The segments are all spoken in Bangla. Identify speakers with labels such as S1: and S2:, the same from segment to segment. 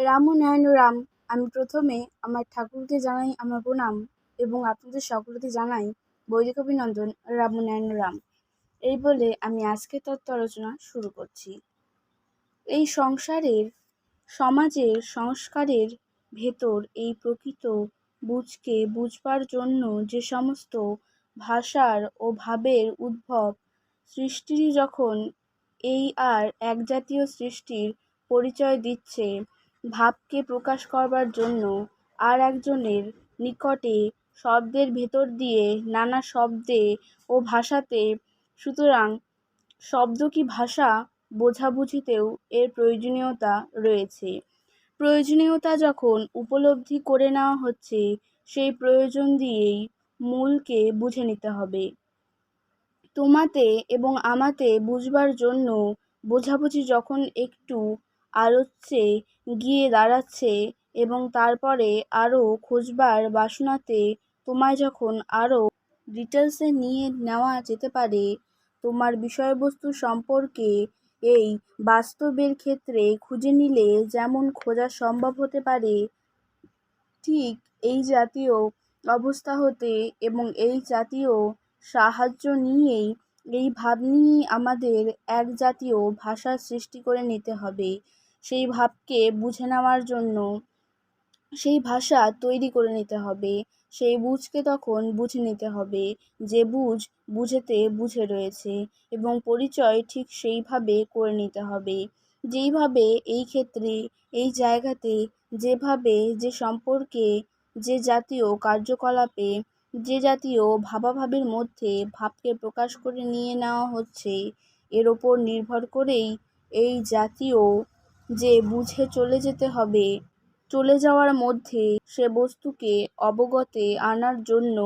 S1: রাম ও নয়ন রাম। আমি প্রথমে আমার ঠাকুরকে জানাই আমার প্রণাম এবং আপনাদের সকলকে জানাই বৈদিক অভিনন্দন। রাম ও নয়ন রাম এই বলে আমি আজকের তত্ত্ব আলোচনা শুরু করছি। এই সংসারের সমাজের সংস্কারের ভেতর এই প্রকৃত বুঝকে বুঝবার জন্য যে সমস্ত ভাষার ও ভাবের উদ্ভব, সৃষ্টিরই যখন এই আর একজাতীয় সৃষ্টির পরিচয় দিচ্ছে, ভাবকে প্রকাশ করবার জন্য আর একজনের নিকটে শব্দের ভেতর দিয়ে নানা শব্দে ও ভাষাতে, সুতরাং শব্দ কি ভাষা বোঝাবুঝিতেও এর প্রয়োজনীয়তা রয়েছে। প্রয়োজনীয়তা যখন উপলব্ধি করে নেওয়া হচ্ছে, সেই প্রয়োজন দিয়েই মূলকে বুঝে নিতে হবে। তোমাতে এবং আমাতে বুঝবার জন্য বোঝাবুঝি যখন একটু আলোচ্যে গিয়ে দাঁড়াচ্ছে এবং তারপরে আরও খোঁজবার বাসনাতে তোমায় যখন আরও ডিটেলসে নিয়ে নেওয়া যেতে পারে, তোমার বিষয়বস্তু সম্পর্কে এই বাস্তবের ক্ষেত্রে খুঁজে নিলে যেমন খোঁজা সম্ভব হতে পারে, ঠিক এই জাতীয় অবস্থা হতে এবং এই জাতীয় সাহায্য নিয়েই, এই ভাব নিয়েই আমাদের এক জাতীয় ভাষার সৃষ্টি করে নিতে হবে। সেই ভাবকে বুঝে নেওয়ার জন্য সেই ভাষা তৈরি করে নিতে হবে। সেই বুঝকে তখন বুঝে নিতে হবে, যে বুঝেতে বুঝে রয়েছে, এবং পরিচয় ঠিক সেইভাবে করে নিতে হবে। যেইভাবে এই ক্ষেত্রে এই জায়গাতে যেভাবে যে সম্পর্কে যে জাতীয় কার্যকলাপে যে জাতীয় ভাবাভাবের মধ্যে ভাবকে প্রকাশ করে নিয়ে নেওয়া হচ্ছে, এর ওপর নির্ভর করেই এই জাতীয় যে বুঝে চলে যেতে হবে, চলে যাওয়ার মধ্যে সে বস্তুকে অবগতে আনার জন্য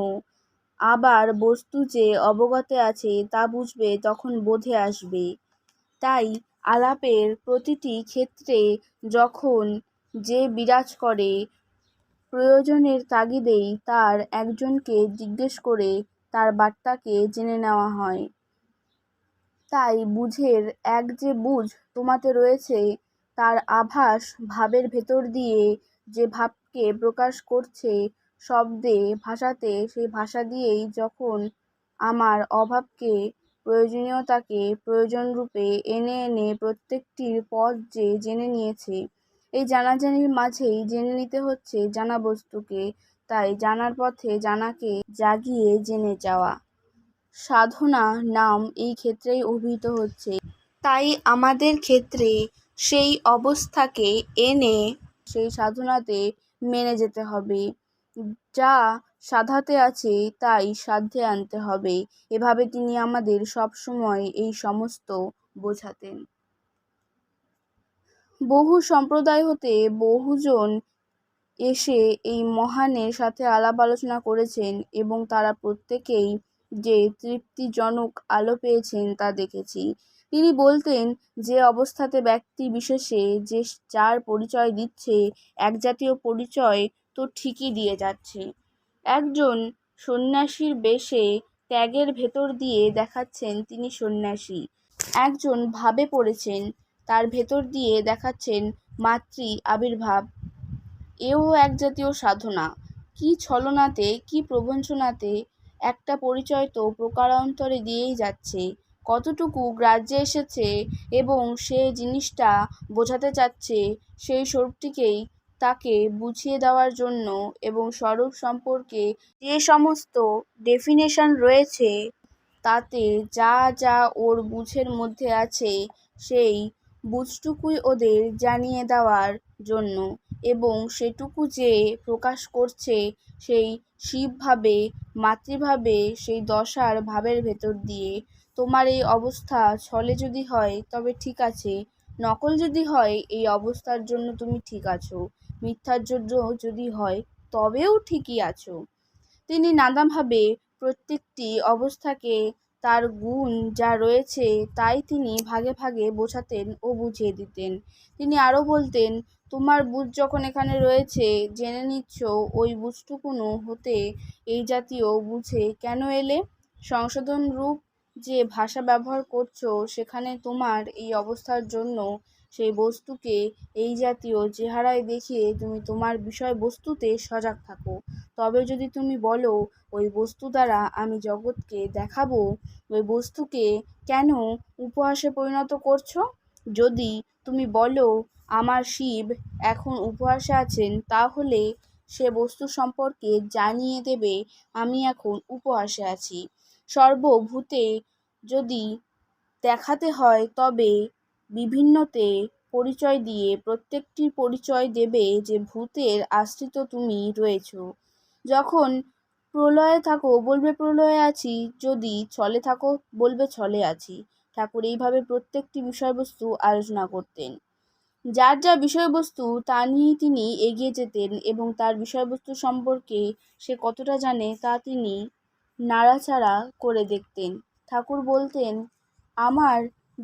S1: আবার বস্তু যে অবগতে আছে তা বুঝবে, তখন বোধে আসবে। তাই আলাপের প্রতিটি ক্ষেত্রে যখন যে বিরাজ করে, প্রয়োজনের তাগিদেই তার একজনকে জিজ্ঞেস করে তার বার্তাকে জেনে নেওয়া হয়। তাই বুঝের এক যে বুঝ তোমাতে রয়েছে, তার আভাস ভাবের ভেতর দিয়ে যে ভাবকে প্রকাশ করছে শব্দে ভাষাতে, সেই ভাষা দিয়েই যখন আমার অভাবকে প্রয়োজনীয়তাকে প্রয়োজনরূপে এনে এনে প্রত্যেকটির পথ যে জেনে নিয়েছে, এই জানাজানির মাঝেই জেনে নিতে হচ্ছে জানা বস্তুকে। তাই জানার পথে জানাকে জাগিয়ে জেনে যাওয়া সাধনা নাম এই ক্ষেত্রেই অভিহিত হচ্ছে। তাই আমাদের ক্ষেত্রে সেই অবস্থাকে এনে সেই সাধনাতে মেনে যেতে হবে। যা সাধাতে আছে তাই সাধ্যে আনতে হবে, এভাবে তিনি আমাদের সব সময় এই সমস্ত বোঝাতেন। বহু সম্প্রদায় হতে বহুজন এসে এই মহানের সাথে আলাপ আলোচনা করেছেন এবং তারা প্রত্যেকেই যে তৃপ্তিজনক আলো পেয়েছেন তা দেখেছি। তিনি বলতেন, যে অবস্থাতে ব্যক্তি বিশেষে যে যার পরিচয় দিচ্ছে, এক জাতীয় পরিচয় তো ঠিকই দিয়ে যাচ্ছে। একজন সন্ন্যাসীর বেশে ত্যাগের ভেতর দিয়ে দেখাচ্ছেন তিনি সন্ন্যাসী। একজন ভাবে পড়েছেন, তার ভেতর দিয়ে দেখাচ্ছেন মাতৃ আবির্ভাব। এও এক জাতীয় সাধনা। কি ছলনাতে কি প্রবঞ্চনাতে একটা পরিচয় তো প্রকারান্তরে দিয়েই যাচ্ছে। কতটুকু গ্রাহ্যে এসেছে এবং সে জিনিসটা বোঝাতে চাচ্ছে, সেই স্বরূপটিকেই তাকে বুঝিয়ে দেওয়ার জন্য এবং স্বরূপ সম্পর্কে যে সমস্ত ডেফিনেশন রয়েছে, তাতে যা যা ওর বুঝের মধ্যে আছে, সেই বুঝটুকুই ওদের জানিয়ে দেওয়ার জন্য, এবং সেটুকু যে প্রকাশ করছে সেই শিবভাবে মাতৃভাবে সেই দশার ভাবের ভেতর দিয়ে। তোমার এই অবস্থা ছলে যদি হয় তবে ঠিক আছে, নকল যদি হয় এই অবস্থার জন্য তুমি ঠিক আছো, মিথ্যার জন্য যদি হয় তবেও ঠিকই আছো। তিনি নানাভাবে প্রত্যেকটি অবস্থাকে তার গুণ যা রয়েছে তাই তিনি ভাগে ভাগে বোঝাতেন ও বুঝিয়ে দিতেন। তিনি আরও বলতেন, তোমার বুঝ যখন এখানে রয়েছে, জেনে নিচ্ছ, ওই বুঝটুকুনো হতে এই জাতীয় বুঝে কেন এলে? সংশোধন রূপ যে ভাষা ব্যবহার করছো, সেখানে তোমার এই অবস্থার জন্য সেই বস্তুকে এই জাতীয় চেহারায় দেখিয়ে তুমি তোমার বিষয়বস্তুতে সজাগ থাকো। তবে যদি তুমি বলো ওই বস্তু দ্বারা আমি জগৎকে দেখাবো, ওই বস্তুকে কেন উপহাসে পরিণত করছো? যদি তুমি বলো আমার শিব এখন উপহাসে আছেন, তাহলে সে বস্তু সম্পর্কে জানিয়ে দেবে আমি এখন উপহাসে আছি। সর্বভূতে যদি দেখাতে হয় তবে বিভিন্নতে পরিচয় দিয়ে প্রত্যেকটির পরিচয় দেবে যে ভূতের আশ্রিত তুমি রয়েছ। যখন প্রলয়ে থাকো বলবে প্রলয়ে আছি, যদি ছলে থাকো বলবে ছলে আছি। ঠাকুর এইভাবে প্রত্যেকটি বিষয়বস্তু আলোচনা করতেন। যার যা বিষয়বস্তু তা নিয়েই তিনি এগিয়ে যেতেন এবং তার বিষয়বস্তু সম্পর্কে সে কতটা জানে তা তিনি নাড়াচাড়া করে দেখতেন। ঠাকুর বলতেন, আমার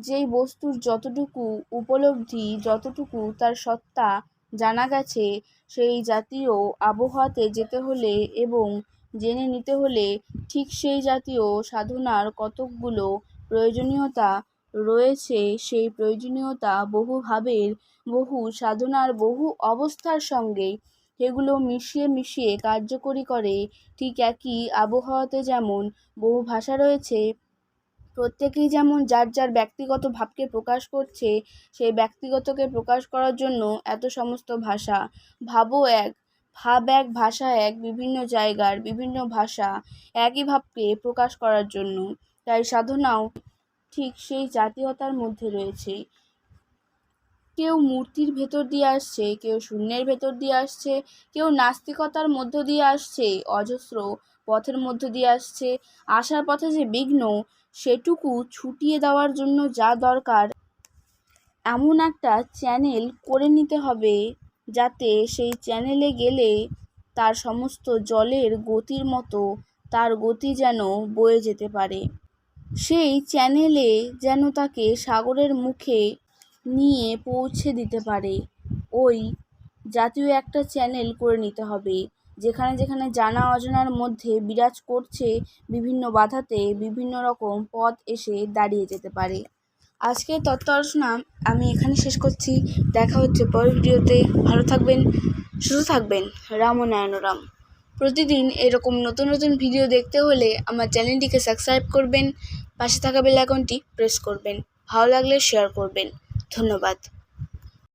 S1: যেই বস্তুর যতটুকু উপলব্ধি, যতটুকু তার সত্তা জানা গেছে, সেই জাতীয় আবহাওয়াতে যেতে হলে এবং জেনে নিতে হলে ঠিক সেই জাতীয় সাধনার কতকগুলো প্রয়োজনীয়তা রয়েছে। সেই প্রয়োজনীয়তা বহু ভাবের, বহু সাধনার, বহু অবস্থার সঙ্গে সেগুলো মিশিয়ে মিশিয়ে কার্যকরী করে। ঠিক একই আবহাওয়াতে যেমন বহু ভাষা রয়েছে, প্রত্যেকেই যেমন যার যার ব্যক্তিগত ভাবকে প্রকাশ করছে, সেই ব্যক্তিগতকে প্রকাশ করার জন্য এত সমস্ত ভাষা। ভাবও এক, ভাব এক, ভাষা এক, বিভিন্ন জায়গার বিভিন্ন ভাষা একই ভাবকে প্রকাশ করার জন্য। তাই সাধনাও ঠিক সেই জাতীয়তার মধ্যে রয়েছে। কেউ মূর্তির ভেতর দিয়ে আসছে, কেউ শূন্যের ভেতর দিয়ে আসছে, কেউ নাস্তিকতার মধ্য দিয়ে আসছে, অজস্র পথের মধ্য দিয়ে আসছে। আসার পথে যে বিঘ্ন, সেটুকু ছুটিয়ে দেওয়ার জন্য যা দরকার এমন একটা চ্যানেল করে নিতে হবে, যাতে সেই চ্যানেলে গেলে তার সমস্ত জলের গতির মতো তার গতি যেন বয়ে যেতে পারে। সেই চ্যানেলে যেন তাকে সাগরের মুখে নিয়ে পৌঁছে দিতে পারে। ওই জাতীয় একটা চ্যানেল করে নিতে হবে, যেখানে যেখানে জানা অজানার মধ্যে বিরাজ করছে বিভিন্ন বাধাতে বিভিন্ন রকম পথ এসে দাঁড়িয়ে যেতে পারে। আজকের তত্ত্ব আলোচনা আমি এখানে শেষ করছি। দেখা হচ্ছে পরের ভিডিওতে। ভালো থাকবেন, সুস্থ থাকবেন। রাম ও নারায়ণ রাম। প্রতিদিন এরকম নতুন নতুন ভিডিও দেখতে হলে আমার চ্যানেলটিকে সাবস্ক্রাইব করবেন, পাশে থাকা বেল আইকনটি প্রেস করবেন, ভালো লাগলে শেয়ার করবেন। ধন্যবাদ।